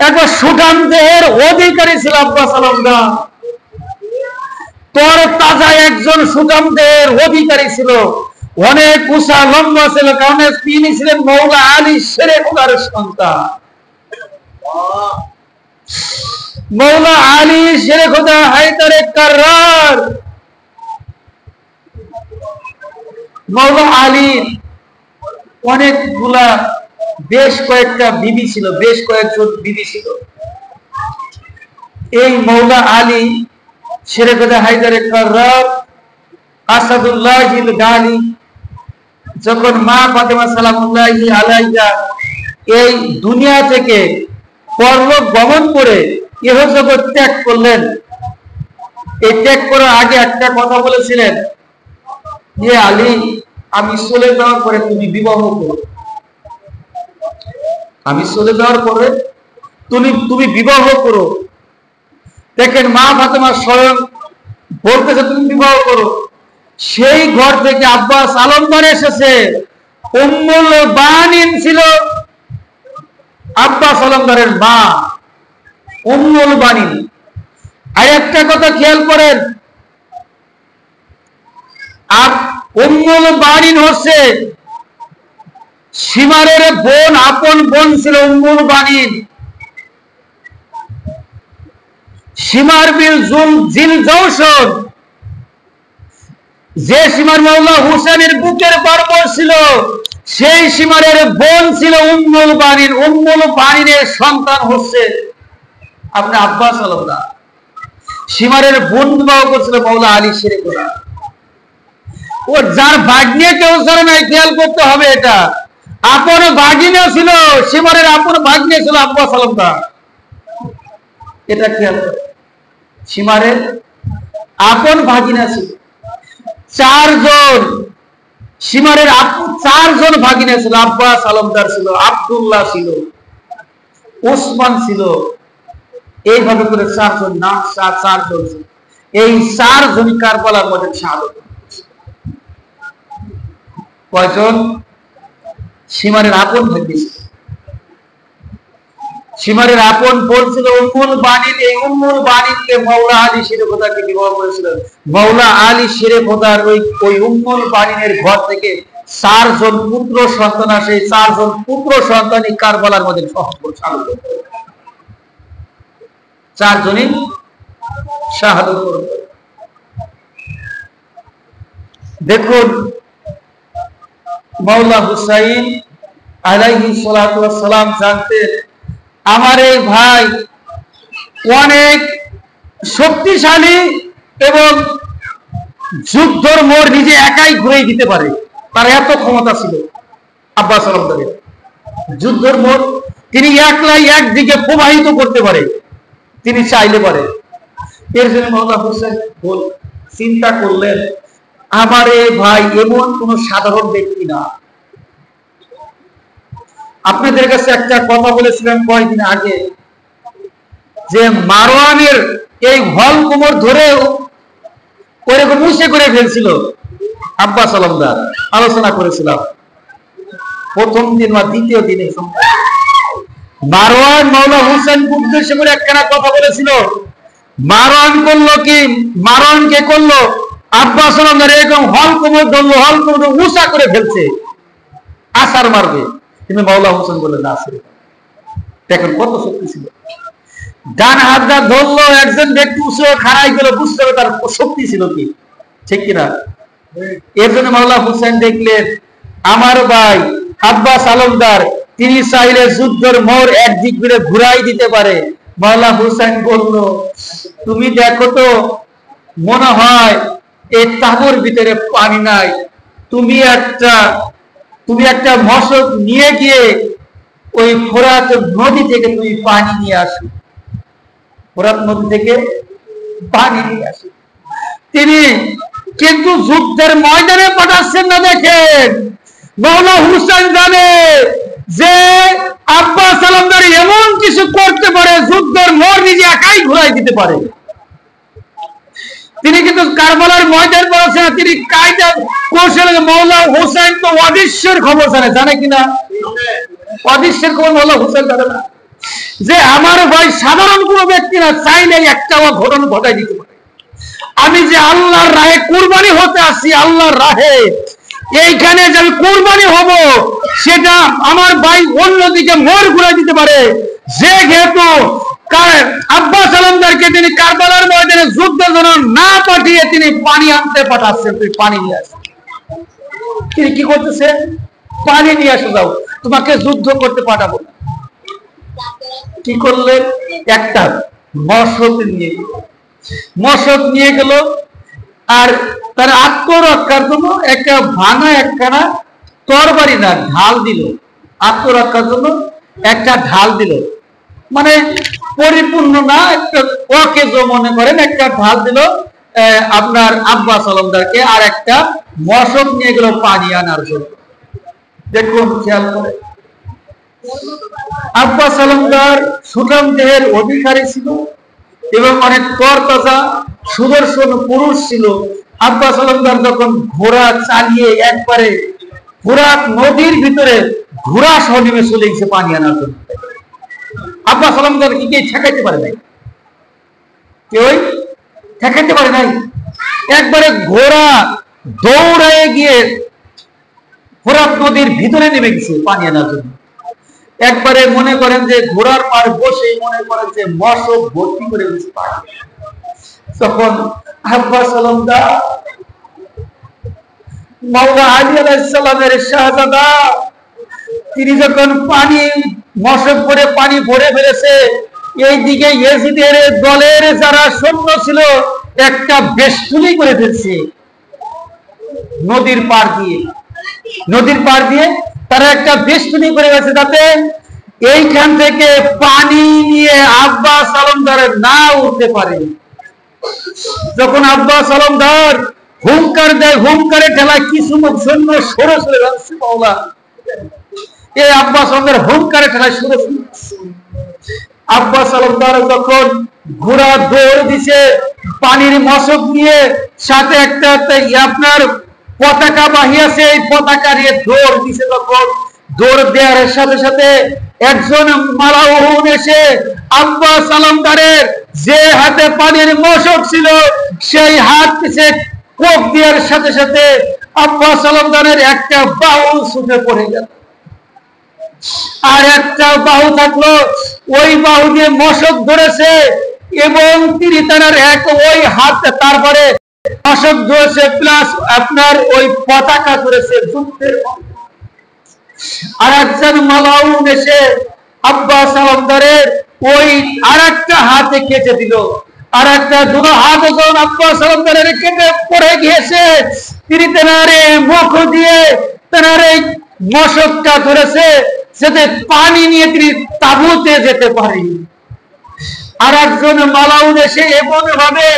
একবার সুঠাম দেহের অধিকারী ছিল আব্বাস আলমদার, তোর তাজা একজন সুঠাম দেহের অধিকারী ছিল, অনেক উঁচা লম্বা ছিল, কারণ তিনি ছিলেন মওলা আলী শেরে খোদার সন্তান। মওলা আলী শেরে খোদা হায়দারে কাররার, মওলা আলী অনেকগুলা বেশ কয়েকটা বিবি ছিল, বেশ কয়েকজন বিবি ছিল। এই মৌলা আলী শেরে খোদা হায়দার কাররাম আসাদুল্লাহিল গানি যখন মা ফাতেমা সালামুল্লাহি আলাইহা এই দুনিয়া থেকে পরলোক গমন করে ইহ জগৎ ত্যাগ করলেন, এই ত্যাগ করার আগে একটা কথা বলেছিলেন যে আলী, আমি চলে যাওয়ার পরে তুমি বিবাহ করো, আমি চলে যাওয়ার পরে তুমি বিবাহ করো। দেখেন মা ফাতেমা স্বয়ং বলতেছে তুমি বিবাহ করো। সেই ঘর থেকে আব্বাস আলমদার এসেছে, উম্মুল বানিন ছিল আব্বাস আলমদারের মা, উম্মুল বানিন। আর একটা কথা খেয়াল করেন, উম্মুল বানিন হচ্ছে সীমারের বোন, আপন বোন ছিল উম্মুল বানিন। সীমার বিল জিল জৌসন, যে সীমার মৌলা হুসেনের বুকের গর্ব ছিল, সেই সীমারের বোন ছিল উম্মুল বানিন। উম্মুল বানিনের সন্তান হচ্ছে আপনি আব্বাস আলমদার। সীমারের বোন বিবাহ করছিল মৌলা আলী শেরে খোদা। ও যার ভাগ্নে কেউ জানে নাই, খেয়াল করতে হবে এটা। আপন ভাগিনা ছিল, সীমারের আপন ভাগ্নে ছিল আব্বাস আলমদার, এটা খেয়াল করে। সীমারের আপন ভাগিনা ছিল চারজন, সীমারের চারজন ভাগিনা ছিল। আব্বাস আলমদার ছিল, আব্দুল্লাহ ছিল, ওসমান ছিল, এইভাবে করে চারজন নাম, চারজন। এই চারজন কারবালার মধ্যে শাহাদত। কয়জন? সীমারের আপন ভাগ্নে ছিল। সীমারের আপন বোন ছিল উম্মুল বানিন। এই উম্মুল বানিনকে মৌলা আলী শেরে খোদাকে বিবাহ করেছিলেন। মৌলা আলী শেরে খোদার ওই উম্মুল বানিনের ঘর থেকে চারজন পুত্র সন্তান আসে। চারজন পুত্র সন্তানই কারবালার মধ্যে শাহাদত, চারজনই শাহাদত করল। দেখুন মৌলা হুসাইন আলাইহিস সালাতু ওয়াস সালাম জানতেন আমার এই ভাই অনেক শক্তিশালী এবং যুদ্ধর মোড় নিজে একাই ঘুরে দিতে পারে, তার এত ক্ষমতা ছিল আব্বাস আলমদারের। যুদ্ধর মোড় তিনি একলাই একদিকে প্রবাহিত করতে পারে, তিনি চাইলে পারে। এর জন্য মৌলা হুসাইন চিন্তা করলেন আমার এই ভাই এমন কোন সাধারণ ব্যক্তি না। আপনাদের কাছে একটা কথা বলেছিলাম কয়েকদিন আগে, যে মারওয়ানের এই হল কোমর ধরে ওরকম মুছে করে ফেলছিল আব্বাস আলমদার, আলোচনা করেছিলাম প্রথম দিন বা দ্বিতীয় দিনে। মারওয়ান মৌলা হুসেন উদ্দেশ্য করে একখানা কথা বলেছিল। মারওয়ান করলো কি, মারওয়ানকে করলো আব্বাস আলমদার এরকম হল কোমর ধরলো, হল কোমর উঁচা করে ফেলছে, আসার মারবে। কিন্তু মৌলা হোসেন বলে না, দেখেন কত শক্তি ছিল। ডান হাতটা ধরলো, একজন ব্যক্তি উঁচু খাড়াই গেল, বুঝতে হবে তার শক্তি ছিল কি, ঠিক কিনা? এর জন্য মৌলা হোসেন দেখলেন আমার ভাই আব্বাস আলমদার তিনি চাইলে যুদ্ধের মোড় একদিক করে ঘুরাই দিতে পারে। মৌলা হোসেন বলল তুমি দেখো তো, মনে হয় এই তাঁবুর ভিতরে পানি নাই, তুমি একটা মশক নিয়ে গিয়ে ওই ফোরাত নদী থেকে তুমি পানি নিয়ে আসো, ফোরাত নদী থেকে পানি নিয়ে আসো। তিনি কিন্তু যুদ্ধের ময়দানে পাঠাচ্ছেন না। দেখেন মৌলা হুসেন জানে যে আব্বাস আলমদার এমন কিছু করতে পারে, যুদ্ধের মোড় নিজে একাই ঘুরাই দিতে পারে। তিনি কিন্তু কারবালার ময়দান পড়াচ্ছেন, তিনি কায়দা কৌশলে। মৌলা হোসেন তো অদৃশ্যের খবর জানে কিনা? অদৃশ্যের খবর মৌলা হোসেন জানে না, যে আমার ভাই সাধারণ কোন ব্যক্তি না, চাইলে একটা ঘটনা ঘটাই দিতে পারে। আমি যে আল্লাহর রাহে কুরবানি হতে আসছি, আল্লাহর রাহে এইখানে যে আমি কুরবানি হব, সেটা আমার ভাই অন্যদিকে মোড় ঘুরাই দিতে পারে। যেহেতু আব্বাস আলমদারকে তিনি কারবালার ময়দানে যুদ্ধের জন্য না পাঠিয়ে তিনি পানি আনতে পাঠাচ্ছেন, তুই পানি নিয়ে আসছেন। তিনি কি করতেছেন? পানি নিয়ে আসো, যাও, তোমাকে যুদ্ধ করতে পাঠাবো না। কি করলেন? একটা মশক নিয়ে গেল, আর তার আত্মরক্ষার জন্য একটা ভাঙা একখানা তরবারি না ঢাল দিল, আত্মরক্ষার জন্য একটা ঢাল দিল, মানে পরিপূর্ণ না, একটা অকেজো মনে করেন, একটা ঢাল দিল আপনার আব্বাস আলমদারকে, আর একটা মশক নিয়ে গেল পানি আনার জন্য। দেখুন, খেয়াল করে, আব্বাস আলমদার সুঠাম দেহের অধিকারী ছিল এবং অনেক তরতাজা সুদর্শন পুরুষ ছিল। আব্বাস আলমদার যখন ঘোড়া চালিয়ে একবারে ফোরাত নদীর ভিতরে ঘোড়া সহ নেমে চলে গেছে পানি আনার জন্য, আব্বাস আলমদার কি কেউ ঠেকাইতে পারে নাই? কেউ ঠেকাইতে পারে নাই। একবারে ঘোড়া দৌড়ায় গিয়ে ফোরাত নদীর ভিতরে নেমে গেছে পানি আনার জন্য। একবারে মনে করেন যে ঘোড়ার পার বসে মনে করেন যে মশক ভর্তি করে গেছে পানি। তখন আব্বাস আলমদার মাওলা আলী আলাইহিস সালামের শাহজাদা, তিনি যখন পানি মশক করে পানি ভরে ফেলেছে, এইদিকে ইয়াজিদের দলের যারা সৈন্য ছিল একটা বেষ্টনী করে ফেলছে নদীর পার দিয়ে তারা একটা বেষ্টনী করে গেছে, যাতে এইখান থেকে পানি নিয়ে আব্বাস আলমদার না উঠতে পারে। যখন আব্বাস আলমদার হুঙ্কার দেয়, হুঙ্কারে ঠেলায় কিছু সৈন্য সরে সরে যাচ্ছে, মাওলা এই আব্বাস আলমদার হুঙ্কারে ঠেলায় সরে সরে যাচ্ছে। আব্বাস আলমদার যখন ঘোড়া দৌড় দিছে পানির মশক নিয়ে, সাথে একটা আপনার পতাকা বাহিয়াছে, এই পতাকা নিয়ে দৌড় দিছে, যখন দৌড় দেওয়ার সাথে সাথে একজন মালাউন এসে আব্বাস আলমদারের যে হাতে পানির মশক ছিল সেই হাত পিছে কোপ দেওয়ার সাথে সাথে আব্বাস আলমদারের একটা বাহু ছুটে পড়ে গেল, আর একটা বাহু থাকলো, ওই বাহু দিয়ে মশক ধরেছে এবং তিনি তার ওই হাত তারপরে মশক ধরেছে প্লাস আপনার ওই পতাকা ধরেছে যুদ্ধের। আর একজন মালাউন এসে আব্বাস আলমদারের ওই আর একটা হাতে কেটে দিল, আর একটা দুটো হাত যখন আব্বাস আলমদারের কেটে পড়ে গিয়েছে, তিনি তেনার মুখ দিয়ে তেনার এই মশকটা ধরেছে যাতে পানি নিয়ে তিনি তাঁবুতে যেতে পারেন। আর একজন মালাউন এসে এমন ভাবে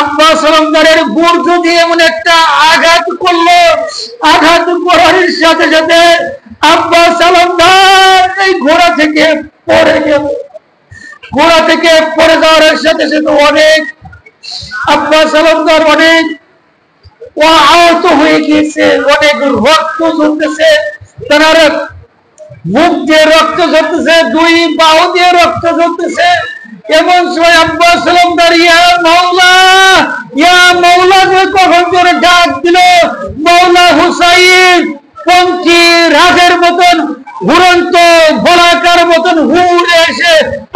আব্বাস আলমদারের গুর্জ দিয়ে এমন একটা আঘাত করলো, আঘাত করার সাথে সাথে আব্বাস আলমদার এই ঘোড়া থেকে পড়ে গেল। ঘোড়া থেকে পড়ে যাওয়ার সাথে সাথে অনেক আব্বাস আলমদার অনেক আহত হয়ে গিয়েছে, অনেক রক্ত ঝরতেছে, তার মুখ দিয়ে রক্ত ঝরতেছে, দুই বাহু দিয়ে রক্ত ঝরতেছে। এমন সময় আব্বাস আলমদার ইয়া মাওলা যে কখন করে ডাক দিল, মাওলা হুসাইন পঙ্কি রাজের মতন ঘুরন্ত ভোলাকার মতন হুড়ে এসে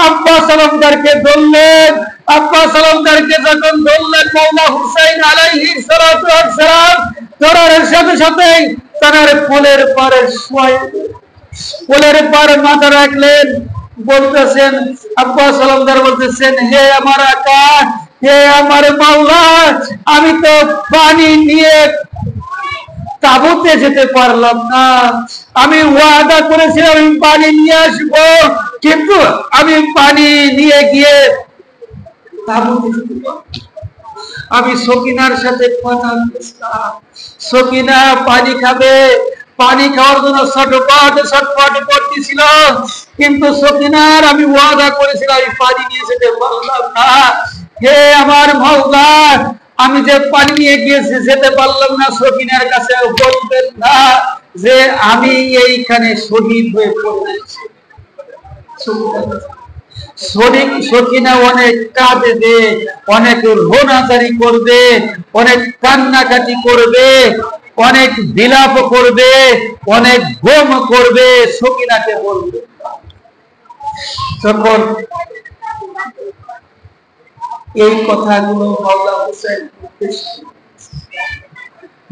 আব্বাস আলমদারকে ধরলেন। আব্বাস আলমদারকে যখন ধরলেন, মাওলা হুসাইন আলাইহিস সালাতু ওয়াস সালাম ধরার সাথে সাথেই তার কোলের পারে কোলের পারে মাথা রাখলেন, বলতেছেন আব্বাস আলমদার বলতেছেন, হে আমার আকা, হে আমার মাওলা, আমি তো পানি নিয়ে তাঁবুতে যেতে পারলাম না, আমি ওয়াদা করেছিলাম আমি পানি নিয়ে আসবো, কিন্তু আমি পানি নিয়ে গিয়ে তাঁবুতে যেতে পারলাম। আমি সকিনার সাথে কথা বলছিলাম, সকিনা পানি খাবে, পানি খাওয়ার জন্য ছটফট করতেছিল, কিন্তু সকিনার আমি ওয়াদা করেছিলাম আমি পানি নিয়ে যেতে পারলাম না। হে আমার মাওলা, আমি যে পানি নিয়ে গিয়েছি যেতে পারলাম না, সকিনার কাছে বলবেন না যে আমি এইখানে শহীদ হয়ে পড়েছি। সকিনা অনেক কাঁদবে, অনেক রোনাজারি করবে, অনেক কান্নাকাটি করবে, অনেক বিলাপ করবে, অনেক গম করবে, সকিনাকে বলবে। তখন এই কথাগুলো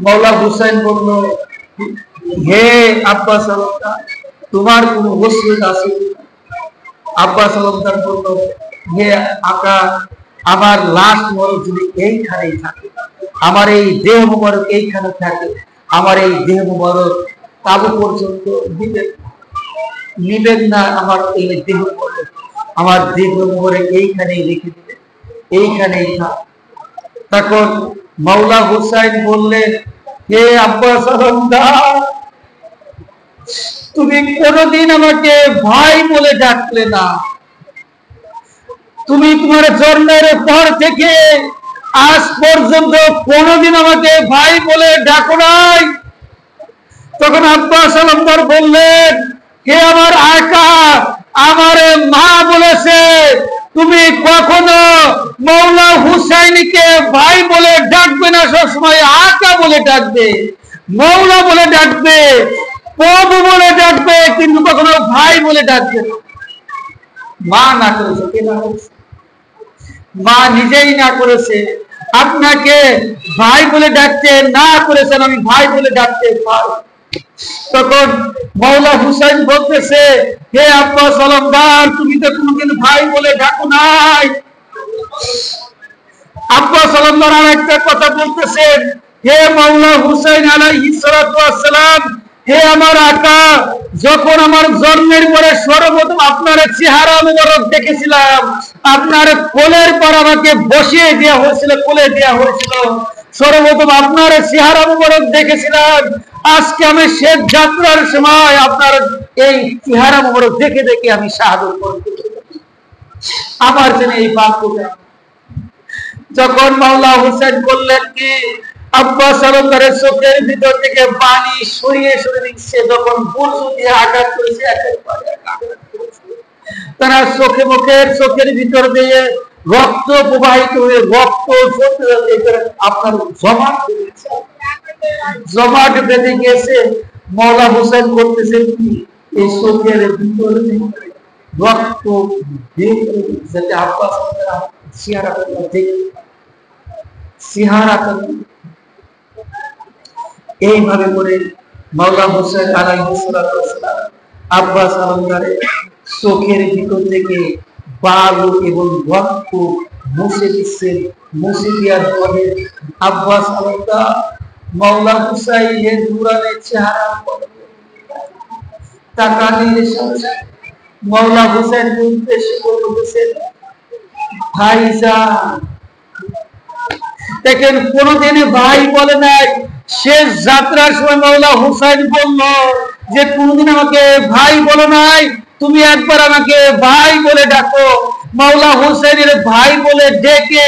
মাওলা হুসাইন বলল, হে আব্বাস আলমদার, তোমার কোন ওসিয়ত আছে? আব্বাস আলমদার বলল, হে আকা, আমার লাশ মোবারক যদি এইখানেই থাকে, আমার এই দেহ মোবারক এইখানে থাকে, আমার এই দেহ মোবারক তাবু পর্যন্ত নিবেন না, আমার এই দেহ মোবারক, আমার দেহ মোবারক এইখানেই রেখে দিবেন, এইখানেই থাক। তখন মাওলা হুসাইন বললেন, হে আব্বাস আলমদার, তুমি কোনদিন আমাকে ভাই বলে ডাকলে না, তুমি তোমার জন্মের পর থেকে আজ পর্যন্ত কোনদিন আমাকে ভাই বলে ডাকো নাই। তখন আব্বাস আলমদার বললেন, হে আমার আকা, আমার মা বলেছে তুমি কখনো মাওলা হুসাইনকে ভাই বলে ডাকবে না, সবসময় আকা বলে ডাকবে, মাওলা বলে ডাকবে, প্রভু বলে ডাকবে, কিন্তু কখনো ভাই বলে ডাকবে না। মা না করেছে, কে না করেছে? মা নিজেই না করেছে, আপনাকে ভাই বলে ডাকতে না করেছেন, আমি ভাই বলে ডাকতে পারি। তখন মাওলা হুসাইন বলতেছে, হে আব্বাস আলমদার, তুমি তো কোনদিন ভাই বলে ডাকো নাই। আব্বাস আলমদার আর একটা কথা বলতেছেন, হে মাওলা হুসাইন আলাইহিস সালাতু ওয়াস সালাম, হে আমার আকা, যখন আমার জন্মের পরে সর্বপ্রথম আপনার চেহারা মুবারক দেখেছিলাম, আপনার কোলের পর আমাকে বসিয়ে দেওয়া হয়েছিল, কোলে দেওয়া হয়েছিল, সর্বপ্রথম আপনার চেহারা মুবারক দেখেছিলাম। আজকে আমি শেষ যাত্রার সময় আপনার এই চেহারা মুবারক দেখে দেখে আমি শাহাদত বরণ করতে পারি। আমার জন্য এই বাক্যটা যখন মাওলা হুসাইন বললেন কি, আব্বাস আলমদারের চোখের ভিতর থেকে পানি সরিয়ে সরিয়ে দিচ্ছে, যখন বর্ষু দিয়ে আঘাত করেছে, তারা চোখে মুখের চোখের ভিতর দিয়ে রক্ত প্রবাহিত হয়ে রক্ত আপনার জমাট বেঁধে গিয়েছে। মাওলা হুসাইন করতেছেন কি, এই চোখের ভিতরে রক্ত যাতে আব্বাস এইভাবে করে মাওলা হুসাইন আলাইহিস সালাতু ওয়াস সালাম আব্বাস আলমদারের চোখের ভিতর থেকে বালু এবং রক্ত মুছে দিচ্ছেন। মুছে দেওয়ার পরে আব্বাস আলমদার মাওলা হুসাইনের নুরানি চেহারা তাকানির সাথে মাওলা হুসাইন বলতেছেন, ভাইজান, দেখেন কোনদিন ভাই বলে নাই। শেষ যাত্রার সময় মাওলা হুসাইন বলল যে কোনদিন আমাকে ভাই বলো নাই, তুমি একবার আমাকে ভাই বলে ডাকো। মাওলা হুসাইনের ভাই বলে ডেকে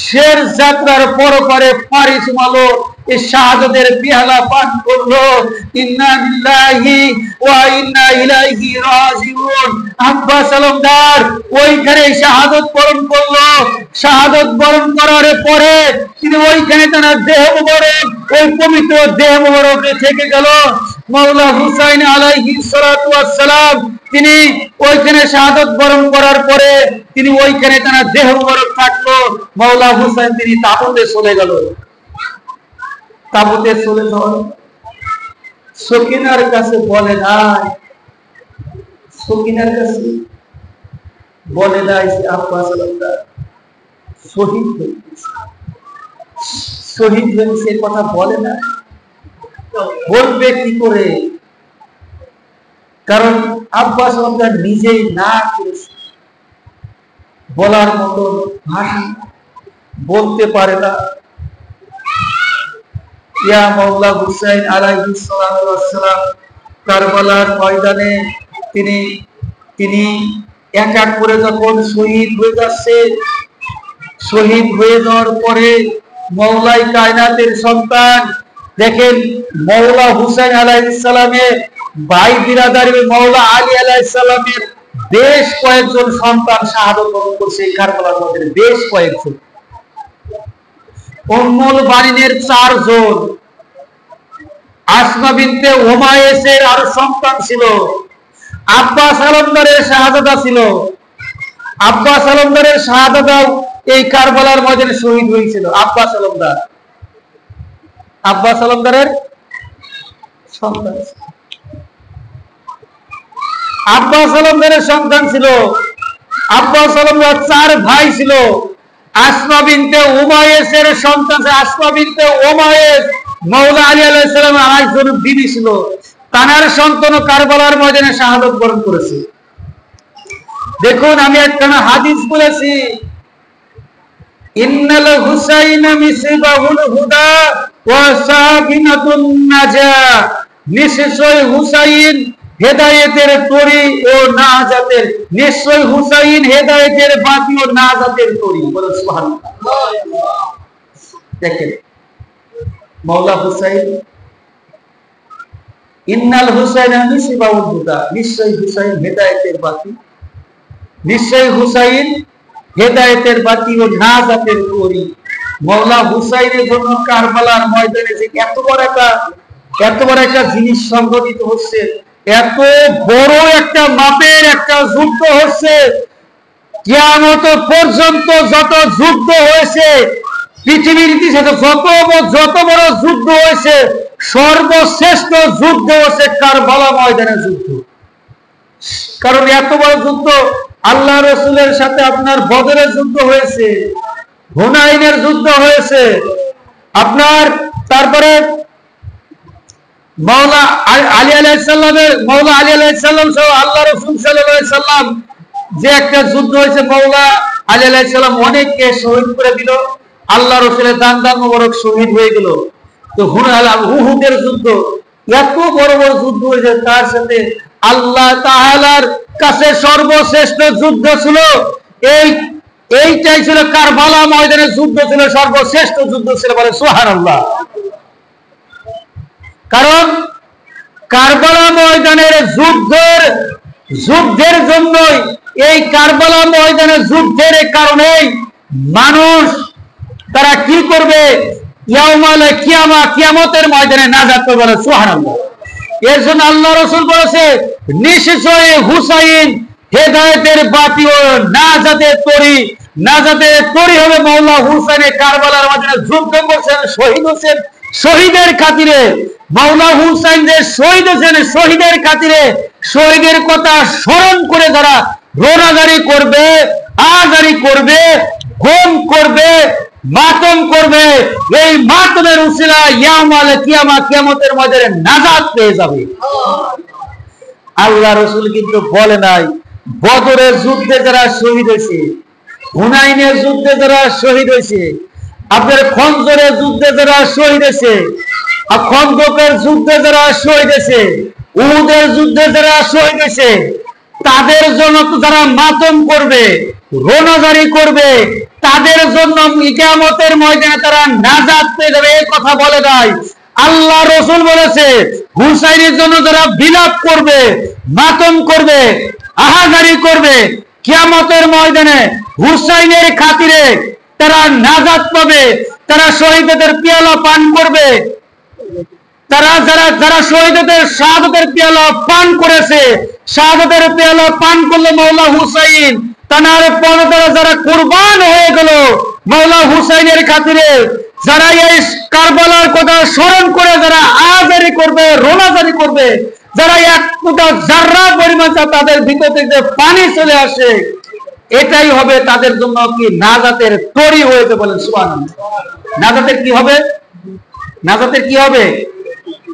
শেষ যাত্রার পরে পারি চুমালো, এই শাহাদাতের পেয়ালা পান করলো। ইন্না লিল্লাহি ওয়া ইন্না ইলাইহি রাজিউন। আব্বাস আলমদার ওইখানে শাহাদাত বরণ করলো। শাহাদাত বরণ করার পরে তিনি ওইখানে তার দেহ মোবারক, ওই পবিত্র দেহ মোবারকে থেকে গেল। মাওলা হুসাইন আলাইহিস সালাতু ওয়াস সালাম তিনি ওইখানে শাহাদাত বরণ করার পরে তিনি ওইখানে তার দেহ মোবারক থাকলো। মাওলা হুসাইন তিনি তাবুতে চলে গেল। তাবুতে চলে যাওয়ার সকিনার কাছে বলে নাই, সকিনার কাছে বলে নাই যে আব্বাস আলমদার শহীদ হয়েছে, শহীদ হয়েছে কথা বলে না। বলবে কি করে? কারণ আব্বাস আলমদার নিজেই না করেছে, বলার মতো ভাষা বলতে পারে না। ইয়া মাওলা হুসাইন আলাইহিস সালাতু ওয়াস সালাম কারবালার ময়দানে তিনি এক এক করে যখন শহীদ হয়ে যাচ্ছে, শহীদ হয়ে যাওয়ার পরে মাওলাই কায়নাতের সন্তান দেখেন মাওলা হুসাইন আলাইহিস সালামের ভাই বিরাদারি মাওলা আলী আলাইহিস সালামের বেশ কয়েকজন সন্তান শাহাদাত বরণ করছে কারবালার ময়দানে, বেশ কয়েকজন। উম্মুল বানিনের 4 জন, আসমা বিনতে উমাইসের আরো সন্তান ছিল, আব্বাস আলমদারের শাহাদাত ছিল। আব্বাস আলমদারের শাহাদাত এই কারবালার ময়দানে শহীদ হয়েছিল। আব্বাস আলমদারের সন্তান। আব্বাস আলমগীরের সন্তান ছিল। আব্বাস আলমগীর 4 ভাই ছিল। আসমা বিনতে উমাইয়ের সন্তান আসমা বিনতে উমাইয়ের মাওলা আলী আলাইহিস সালামের আরেকজন বিবি ছিল। তানার সন্তান কারবালার ময়দানে শাহাদাত বরণ করেছে। দেখুন, আমি একটা হাদিস বলেছি, ইন্নাল হুসাইনা মিসবাহুল হুদা ওয়া সাকিনাতুন নাজা, নিশ্চয় হুসাইন হেদায়েতের তরি ও নাজাতের, নিশ্চয় হুসাইন হেদায়েতের বাতি ও নাজাতের তরি। বলেন সুবহানাল্লাহ। দেখেন মাওলা হুসাইন, ইন্নাল হুসাইনা মিসবাহুল হুদা, নিশ্চয় হুসাইন হেদায়েতের বাতি, নিশ্চয় হুসাইন হেদায়েতের বাতি ও নাজাতের তরি। মাওলা হুসাইনের জন্য কারবালার ময়দানে যে এত বড় একটা জিনিস সংঘটিত হচ্ছে, এত বড় একটা মাপের একটা যুদ্ধ হচ্ছে, কিয়ামত পর্যন্ত যত যুদ্ধ হয়েছে পৃথিবীর ইতিহাসে, যত বড় যুদ্ধ হয়েছে, সর্বশ্রেষ্ঠ যুদ্ধ হচ্ছে কারবালা ময়দানের যুদ্ধ। কারণ এত বড় যুদ্ধ, আল্লাহ রাসূলের সাথে আপনার বদরের যুদ্ধ হয়েছে, হুনাইনের যুদ্ধ হয়েছে, আপনার তারপরে মাওলা আলী আলাইহিস সালাম সহ আল্লাহ রাসূল সাল্লাল্লাহু আলাইহি সাল্লাম যে একটা যুদ্ধ হয়েছে, মাওলা আলী আলাইহিস সালাম অনেককে শহীদ করে দিল, আল্লাহ রাসূলের দান মোবারক শহীদ হয়ে গেল। তো উহুদের যুদ্ধ, এত বড় বড় যুদ্ধ হয়েছে, তার সাথে আল্লাহ তাআলার কাছে সর্বশ্রেষ্ঠ যুদ্ধ ছিল এইটাই ছিল কারবালা ময়দানের যুদ্ধ, ছিল সর্বশ্রেষ্ঠ যুদ্ধ ছিল। বলে সুবহানাল্লাহ। কারণ কারবালা ময়দানের যুদ্ধের জন্যই, এই কারবালা ময়দানের যুদ্ধের কারণেই মানুষ তারা কি করবে, ইয়াউমাল কিয়ামতের ময়দানে নাজাত পাবে। বলে সুবহানাল্লাহ। এর জন্য আল্লাহ রাসূল বলেছে, নিশ্চয় হুসাইন হেদায়েতের বাতি ও নাজাতের তরি, নাজাতের তরি হবে মাওলা হুসাইন। কারবালার ময়দানে যুদ্ধ করছেন, শহীদ হচ্ছেন, শহীদের খাতিরে মাওলা হুসাইন যে শহীদ হচ্ছেন, শহীদের খাতিরে, শহীদের কথা স্মরণ করে যারা রোনাজারি করবে, আজারি করবে, হোম করবে, মাতম করবে, এই মাতমের উসিলা ইয়াউমাল কিয়ামতের ময়দানে নাজাত পেয়ে যাবে। আল্লাহ রাসূল কিন্তু বলে নাই বদরের যুদ্ধে যারা শহীদ হয়েছে, হুনাইনের যুদ্ধে যারা শহীদ হয়েছে, আপনার খন্দকের যুদ্ধে যারা শহীদ হয়েছে, খন্দকের যুদ্ধে যারা শহীদ হয়েছে, উহুদের যুদ্ধে যারা শহীদ হয়েছে, তাদের জন্য যারা মাতম করবে, রোনাজারি করবে, তাদের জন্য কিয়ামতের ময়দানে তারা নাজাত পেয়ে যাবে, এই কথা বলে নাই। আল্লাহ রাসূল বলেছে, হুসাইনের জন্য যারা বিলাপ করবে, মাতম করবে, আহাজারি করবে, কিয়ামতের ময়দানে হুসাইনের খাতিরে তারা নাজাত পাবে, তারা শহীদদের পেয়ালা পান করবে। তারা যারা শহীদদের শাহাদাতের পেয়ালা পান করেছে, শাহাদাতের পেয়ালা পান করলো মাওলা হুসাইন, তার পরে যারা কুরবান হয়ে গেল মাওলা হুসাইনের খাতিরে, যারা এই কারবালার কথা স্মরণ করে যারা আজারি করবে, রোনাজারি করবে, যারা এক ফুটা জাররা পরিমাণ তাদের ভিতর থেকে পানি চলে আসে, এটাই হবে তাদের জন্য কি নাজাতের তরি হয়েছে। বলেন সুবহানাল্লাহ। নাজাতের কি হবে? নাজাতের কি হবে?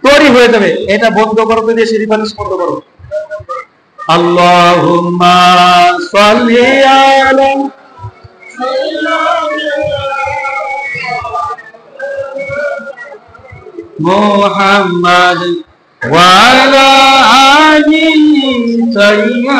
তরি হয়ে যাবে। এটা বন্ধ করো, দিয়ে শরীফ হাদিস বন্ধ করো। আল্লাহুম্মা সাল্লি আলা মুহাম্মাদ ওয়া আলা আলি সাইয়্যিদিনা